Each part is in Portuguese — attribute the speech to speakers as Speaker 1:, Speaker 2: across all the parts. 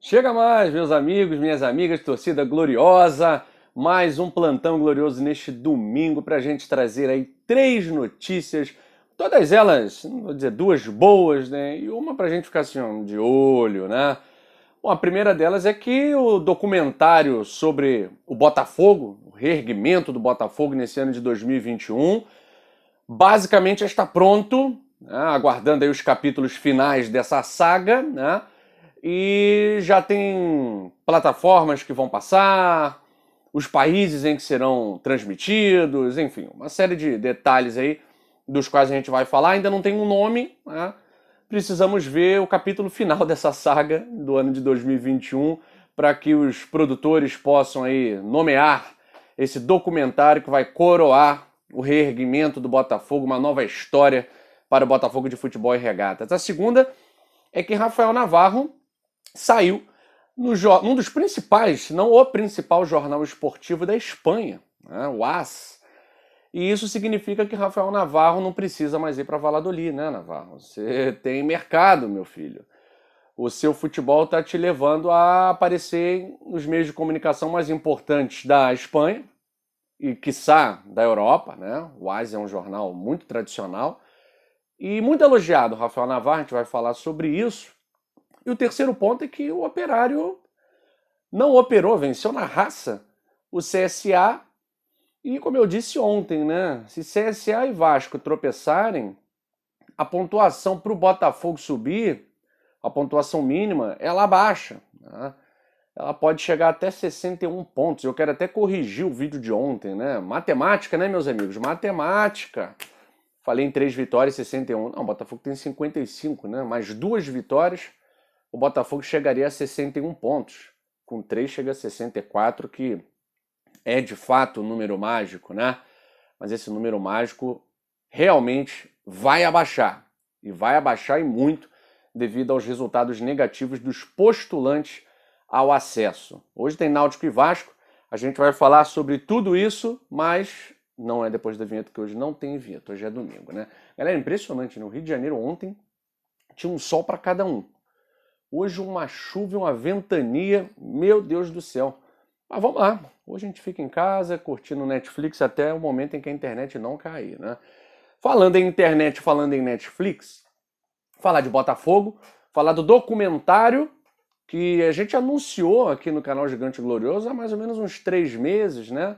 Speaker 1: Chega mais, meus amigos, minhas amigas, torcida gloriosa. Mais um plantão glorioso neste domingo para a gente trazer aí três notícias. Todas elas, não vou dizer duas boas, né? E uma para a gente ficar assim, ó, de olho, né? Bom, a primeira delas é que o documentário sobre o Botafogo, o reerguimento do Botafogo nesse ano de 2021, basicamente está pronto, né? Aguardando aí os capítulos finais dessa saga, né? E já tem plataformas que vão passar, os países em que serão transmitidos, enfim, uma série de detalhes aí dos quais a gente vai falar. Ainda não tem um nome, né? Precisamos ver o capítulo final dessa saga do ano de 2021 para que os produtores possam aí nomear esse documentário que vai coroar o reerguimento do Botafogo, uma nova história para o Botafogo de Futebol e Regatas. A segunda é que Rafael Navarro saiu num dos principais, se não o principal jornal esportivo da Espanha, né, o AS. E isso significa que Rafael Navarro não precisa mais ir para Valladolid, né, Navarro? Você tem mercado, meu filho. O seu futebol está te levando a aparecer nos meios de comunicação mais importantes da Espanha e, quiçá, da Europa, né? O AS é um jornal muito tradicional e muito elogiado. Rafael Navarro, a gente vai falar sobre isso. E o terceiro ponto é que o Operário não operou, venceu na raça o CSA. E como eu disse ontem, né? Se CSA e Vasco tropeçarem, a pontuação para o Botafogo subir, a pontuação mínima, ela baixa, né? Ela pode chegar até 61 pontos. Eu quero até corrigir o vídeo de ontem, né? Matemática, né, meus amigos? Matemática. Falei em 3 vitórias, 61. Não, o Botafogo tem 55, né? Mais 2 vitórias, o Botafogo chegaria a 61 pontos. Com 3 chega a 64, que é de fato um número mágico, né? Mas esse número mágico realmente vai abaixar. E vai abaixar e muito devido aos resultados negativos dos postulantes ao acesso. Hoje tem Náutico e Vasco. A gente vai falar sobre tudo isso, mas não é depois da vinheta, que hoje não tem vinheta. Hoje é domingo, né? Galera, impressionante. No Rio de Janeiro ontem tinha um sol para cada um. Hoje uma chuva e uma ventania, meu Deus do céu. Mas vamos lá, hoje a gente fica em casa, curtindo Netflix até o momento em que a internet não cair, né? Falando em internet, falando em Netflix, falar de Botafogo, falar do documentário que a gente anunciou aqui no canal Gigante Glorioso há mais ou menos uns 3 meses, né?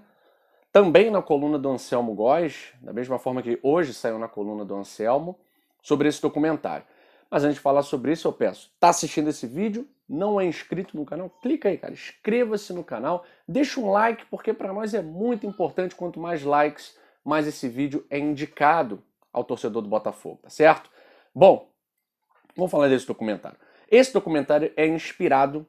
Speaker 1: Também na coluna do Anselmo Góes, da mesma forma que hoje saiu na coluna do Anselmo, sobre esse documentário. Mas antes de falar sobre isso, eu peço, tá assistindo esse vídeo, não é inscrito no canal? Clica aí, cara, inscreva-se no canal, deixa um like, porque para nós é muito importante, quanto mais likes, mais esse vídeo é indicado ao torcedor do Botafogo, tá certo? Bom, vamos falar desse documentário. Esse documentário é inspirado,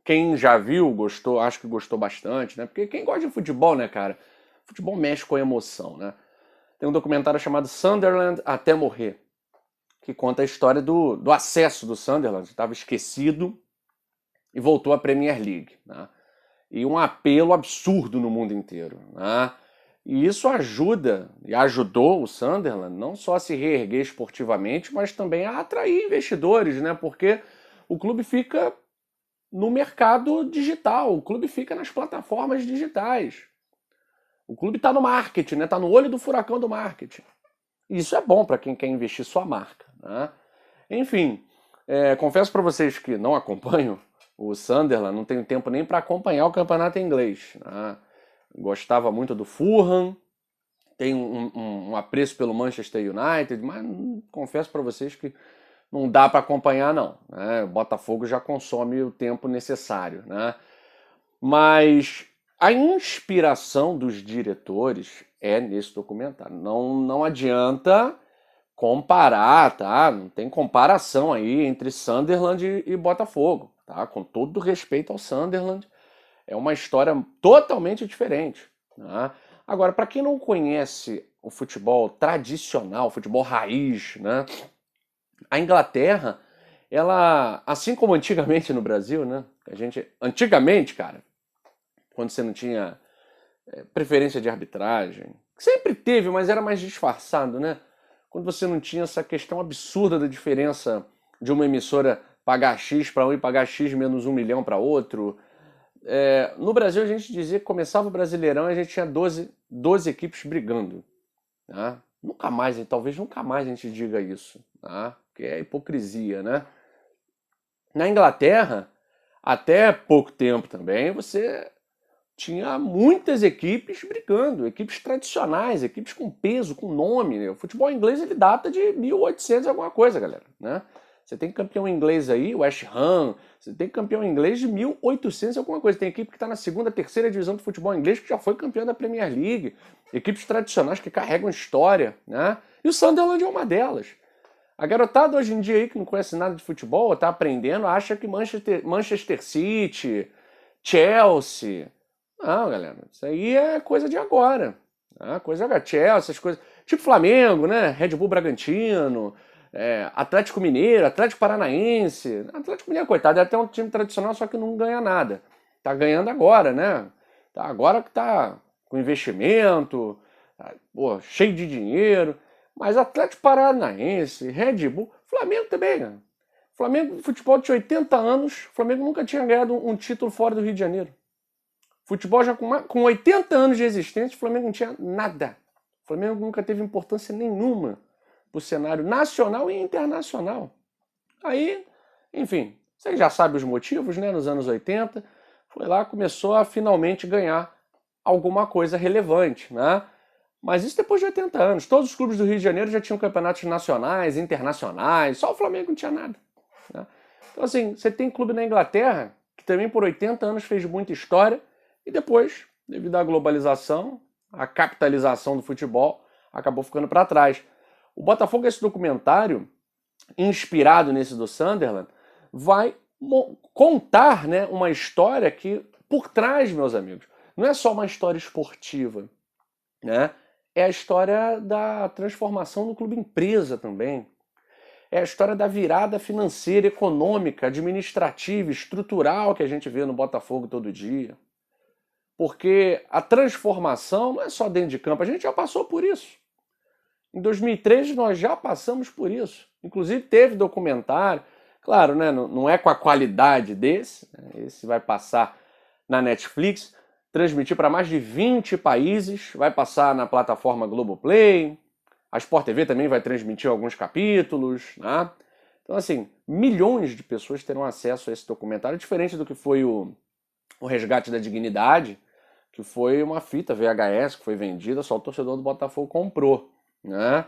Speaker 1: quem já viu, gostou, acho que gostou bastante, né? Porque quem gosta de futebol, né, cara? Futebol mexe com a emoção, né? Tem um documentário chamado Sunderland até morrer, que conta a história do acesso do Sunderland, que estava esquecido e voltou à Premier League, né? E um apelo absurdo no mundo inteiro, né? E isso ajuda e ajudou o Sunderland não só a se reerguer esportivamente, mas também a atrair investidores, né? Porque o clube fica no mercado digital, o clube fica nas plataformas digitais. O clube está no marketing, né? Está no olho do furacão do marketing. E isso é bom para quem quer investir sua marca, né? Enfim, confesso para vocês que não acompanho o Sunderland, não tenho tempo nem para acompanhar o campeonato inglês, né? Gostava muito do Fulham, tenho um apreço pelo Manchester United, mas confesso para vocês que não dá para acompanhar não, né? O Botafogo já consome o tempo necessário, né? Mas a inspiração dos diretores é nesse documentário. Não adianta comparar, tá? Não tem comparação aí entre Sunderland e Botafogo, tá? Com todo respeito ao Sunderland, é uma história totalmente diferente, né? Agora, para quem não conhece o futebol tradicional, o futebol raiz, né? A Inglaterra, ela, assim como antigamente no Brasil, né? Antigamente, cara, quando você não tinha preferência de arbitragem, sempre teve, mas era mais disfarçado, né? Quando você não tinha essa questão absurda da diferença de uma emissora pagar X para um e pagar X menos 1 milhão para outro. No Brasil a gente dizia que começava o Brasileirão e a gente tinha 12 equipes brigando. Tá? Nunca mais, talvez nunca mais a gente diga isso, tá? Porque é hipocrisia, né? Na Inglaterra, até pouco tempo também, você tinha muitas equipes brigando, equipes tradicionais, equipes com peso, com nome, né? O futebol inglês ele data de 1800 e alguma coisa, galera, né? Você tem campeão inglês aí, West Ham, você tem campeão inglês de 1800 e alguma coisa. Tem equipe que está na segunda, terceira divisão do futebol inglês que já foi campeão da Premier League. Equipes tradicionais que carregam história, né? E o Sunderland é uma delas. A garotada hoje em dia aí que não conhece nada de futebol, está aprendendo, acha que Manchester City, Chelsea... Não, galera, isso aí é coisa de agora. Né? Coisa de agora. Chelsea, essas coisas. Tipo Flamengo, né? Red Bull Bragantino, Atlético Mineiro, Atlético Paranaense. Atlético Mineiro, coitado, é até um time tradicional, só que não ganha nada. Tá ganhando agora, né? Tá, agora que tá com investimento, tá, pô, cheio de dinheiro. Mas Atlético Paranaense, Red Bull, Flamengo também, né? Flamengo, futebol de 80 anos, o Flamengo nunca tinha ganhado um título fora do Rio de Janeiro. Futebol já com 80 anos de existência, o Flamengo não tinha nada. O Flamengo nunca teve importância nenhuma para o cenário nacional e internacional. Aí, enfim, você já sabe os motivos, né? Nos anos 80, foi lá, começou a finalmente ganhar alguma coisa relevante, né? Mas isso depois de 80 anos. Todos os clubes do Rio de Janeiro já tinham campeonatos nacionais, internacionais, só o Flamengo não tinha nada. Né? Então, assim, você tem clube na Inglaterra, que também por 80 anos fez muita história, e depois, devido à globalização, à capitalização do futebol, acabou ficando para trás. O Botafogo, esse documentário, inspirado nesse do Sunderland, vai contar, né, uma história que, por trás, meus amigos, não é só uma história esportiva, né? É a história da transformação do clube empresa também. É a história da virada financeira, econômica, administrativa, estrutural que a gente vê no Botafogo todo dia. Porque a transformação não é só dentro de campo, a gente já passou por isso. Em 2013 nós já passamos por isso. Inclusive teve documentário, claro, né, não é com a qualidade desse, né, esse vai passar na Netflix, transmitir para mais de 20 países, vai passar na plataforma Globoplay, a Sport TV também vai transmitir alguns capítulos, né? Então assim, milhões de pessoas terão acesso a esse documentário, diferente do que foi o Resgate da Dignidade, que foi uma fita VHS que foi vendida, só o torcedor do Botafogo comprou, né?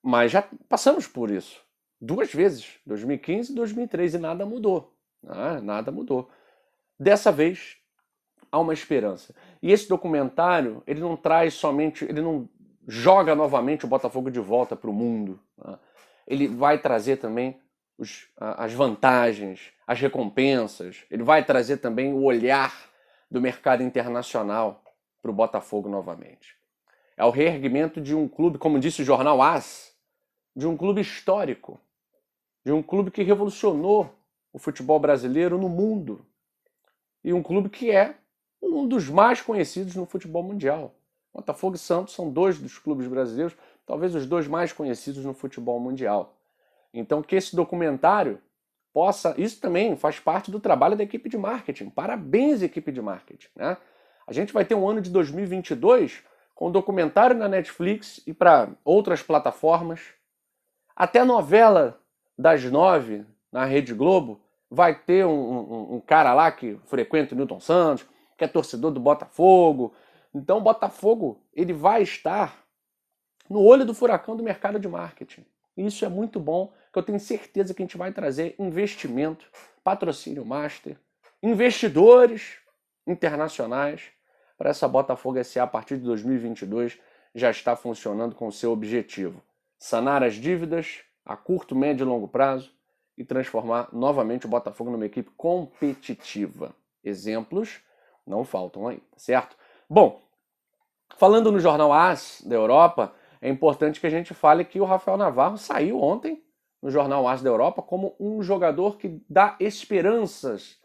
Speaker 1: Mas já passamos por isso 2 vezes, 2015 e 2013, e nada mudou, né? Nada mudou. Dessa vez há uma esperança. E esse documentário, ele não traz somente, ele não joga novamente o Botafogo de volta para o mundo, né? Ele vai trazer também as vantagens, as recompensas, ele vai trazer também o olhar do mercado internacional para o Botafogo novamente. É o reerguimento de um clube, como disse o jornal AS, de um clube histórico, de um clube que revolucionou o futebol brasileiro no mundo, e um clube que é um dos mais conhecidos no futebol mundial. Botafogo e Santos são 2 dos clubes brasileiros, talvez os 2 mais conhecidos no futebol mundial. Então que esse documentário possa... Isso também faz parte do trabalho da equipe de marketing. Parabéns, equipe de marketing, né? A gente vai ter um ano de 2022 com documentário na Netflix e para outras plataformas. Até a novela das 9 na Rede Globo vai ter um cara lá que frequenta o Newton Santos, que é torcedor do Botafogo. Então o Botafogo ele vai estar no olho do furacão do mercado de marketing. E isso é muito bom, que eu tenho certeza que a gente vai trazer investimento, patrocínio master, investidores internacionais para essa Botafogo SA a partir de 2022 já está funcionando com o seu objetivo: sanar as dívidas a curto, médio e longo prazo e transformar novamente o Botafogo numa equipe competitiva. Exemplos não faltam aí, certo? Bom, falando no jornal AS da Europa, é importante que a gente fale que o Rafael Navarro saiu ontem no jornal AS da Europa como um jogador que dá esperanças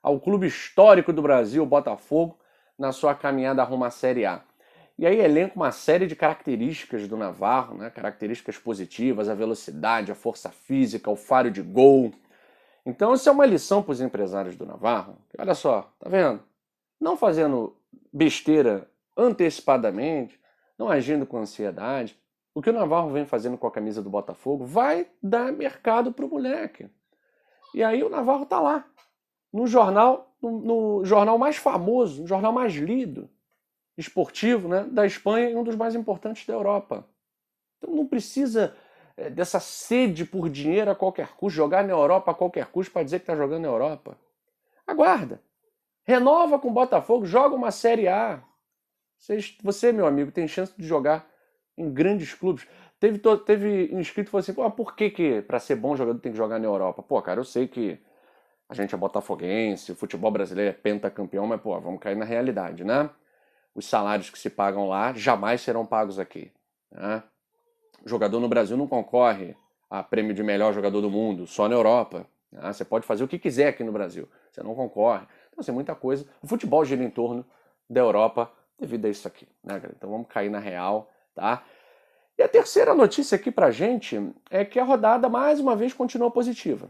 Speaker 1: ao clube histórico do Brasil, o Botafogo, na sua caminhada rumo à Série A. E aí elenca uma série de características do Navarro, né? Características positivas, a velocidade, a força física, o faro de gol. Então isso é uma lição para os empresários do Navarro. Olha só, tá vendo? Não fazendo besteira antecipadamente, não agindo com ansiedade. O que o Navarro vem fazendo com a camisa do Botafogo vai dar mercado pro moleque. E aí o Navarro tá lá, no jornal mais famoso, no jornal mais lido, esportivo, né, da Espanha e um dos mais importantes da Europa. Então não precisa dessa sede por dinheiro a qualquer custo, jogar na Europa a qualquer custo para dizer que está jogando na Europa. Aguarda. Renova com o Botafogo, joga uma Série A. Você, meu amigo, tem chance de jogar em grandes clubes. Teve inscrito que falou assim, pô, por que para ser bom jogador tem que jogar na Europa? Pô, cara, eu sei que a gente é botafoguense, o futebol brasileiro é pentacampeão, mas, pô, vamos cair na realidade, né? Os salários que se pagam lá jamais serão pagos aqui. Né? O jogador no Brasil não concorre a prêmio de melhor jogador do mundo, só na Europa. Né? Você pode fazer o que quiser aqui no Brasil, você não concorre. Então, assim, muita coisa. O futebol gira em torno da Europa devido a isso aqui. Né, galera? Então vamos cair na real, tá? E a terceira notícia aqui pra gente é que a rodada, mais uma vez, continua positiva.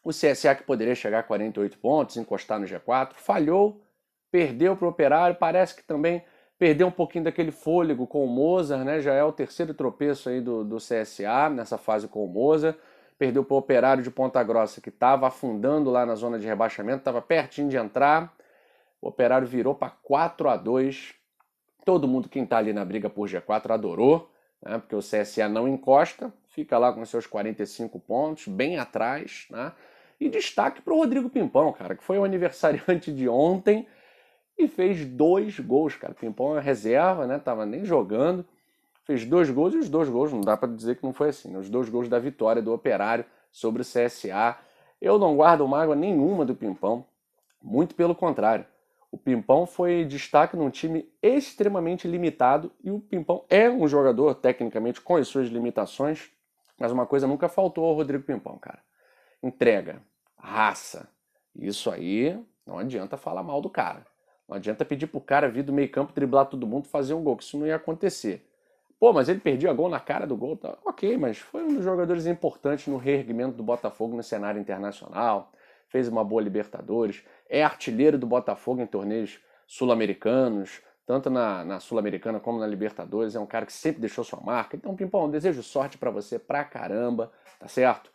Speaker 1: O CSA, que poderia chegar a 48 pontos, encostar no G4, falhou, perdeu para o Operário, parece que também perdeu um pouquinho daquele fôlego com o Mozart, né? Já é o terceiro tropeço aí do CSA nessa fase com o Mozart. Perdeu para o Operário de Ponta Grossa, que estava afundando lá na zona de rebaixamento, estava pertinho de entrar. O Operário virou para 4-2. Todo mundo, quem está ali na briga por G4, adorou, né? Porque o CSA não encosta, fica lá com seus 45 pontos, bem atrás, né? E destaque para o Rodrigo Pimpão, cara, que foi o aniversariante de ontem e fez 2 gols, cara. Pimpão é reserva, né? Tava nem jogando. Fez 2 gols e os 2 gols, não dá para dizer que não foi assim, né? Os 2 gols da vitória do Operário sobre o CSA. Eu não guardo mágoa nenhuma do Pimpão, muito pelo contrário. O Pimpão foi destaque num time extremamente limitado e o Pimpão é um jogador, tecnicamente, com as suas limitações, mas uma coisa nunca faltou ao Rodrigo Pimpão, cara. Entrega, raça. Isso aí não adianta falar mal do cara. Não adianta pedir pro cara vir do meio campo, driblar todo mundo, fazer um gol, que isso não ia acontecer. Pô, mas ele perdia gol na cara do gol, tá? Ok, mas foi um dos jogadores importantes no reerguimento do Botafogo no cenário internacional, fez uma boa Libertadores, é artilheiro do Botafogo em torneios sul-americanos, tanto na Sul-Americana como na Libertadores, é um cara que sempre deixou sua marca. Então, Pimpão, desejo sorte pra você pra caramba, tá certo?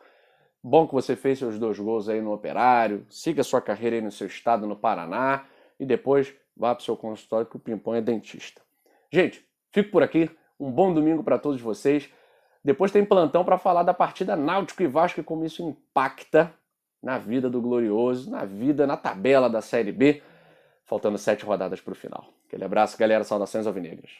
Speaker 1: Bom que você fez seus 2 gols aí no Operário, siga sua carreira aí no seu estado, no Paraná, e depois vá para o seu consultório que o Pimpão é dentista. Gente, fico por aqui, um bom domingo para todos vocês. Depois tem plantão para falar da partida Náutico e Vasco e como isso impacta na vida do Glorioso, na tabela da Série B, faltando 7 rodadas para o final. Aquele abraço, galera, saudações alvinegras.